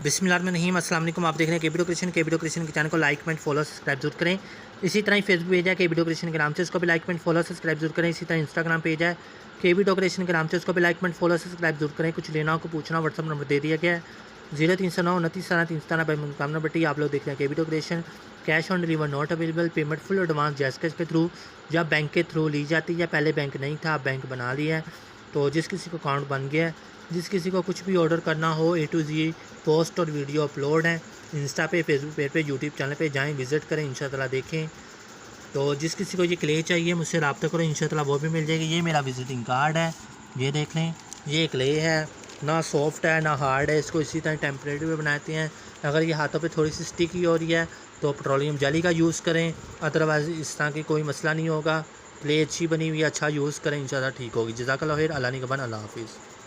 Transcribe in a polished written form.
बिस्मिल्लाहिर्रहमानिर्रहीम अस्सलाम वालेकुम। आप देख रहे हैं केबीडो क्रिएशन के चैनल को लाइक कमेंट फॉलो सब्सक्राइब जरूर करें। इसी तरह ही फेसबुक पेज है केबीडो क्रिएशन के नाम से, उसको भी लाइक कमेंट फॉलो सब्सक्राइब जरूर करें। इसी तरह इंस्टाग्राम पेज है केबीडो क्रिएशन के नाम से, उसको भी लाइक कमेंट फॉलो सब्सक्राइब जरूर करें। कुछ लेना हो को पूछना व्हाट्सअप नंबर दे दिया गया है 0309 29 नंबर आप लोग देख रहे हैं केबीडो creation. Cash on deliver not available, payment full advance जैस कैश के थ्रू या बैंक के थ्रू ली जाती है। पहले बैंक नहीं था, आप बैंक बना लिया है। तो जिस किसी को अकाउंट बन गया है, जिस किसी को कुछ भी ऑर्डर करना हो A to Z पोस्ट और वीडियो अपलोड है। इंस्टा पे, फेसबुक पेज पे, यूट्यूब चैनल पे जाएं, विज़िट करें, इंशाअल्लाह देखें। तो जिस किसी को ये क्ले चाहिए मुझसे रब्ता करो, इंशाअल्लाह वो भी मिल जाएगी। ये मेरा विजिटिंग कार्ड है, ये देख लें। ये क्ले है, ना सॉफ्ट है ना हार्ड है। इसको इसी तरह टेम्परेरी में बनाते हैं। अगर ये हाथों पे थोड़ी सी स्टिकी हो रही है तो पेट्रोलियम जेली का यूज़ करें, अदरवाइज़ इस तरह की कोई मसला नहीं होगा। क्ले अच्छी बनी हुई है, अच्छा यूज़ करें, इंशाअल्लाह ठीक होगी। जज़ाकल्लाह खैर। अल्लाह निगहबान। अल्लाह हाफिज़।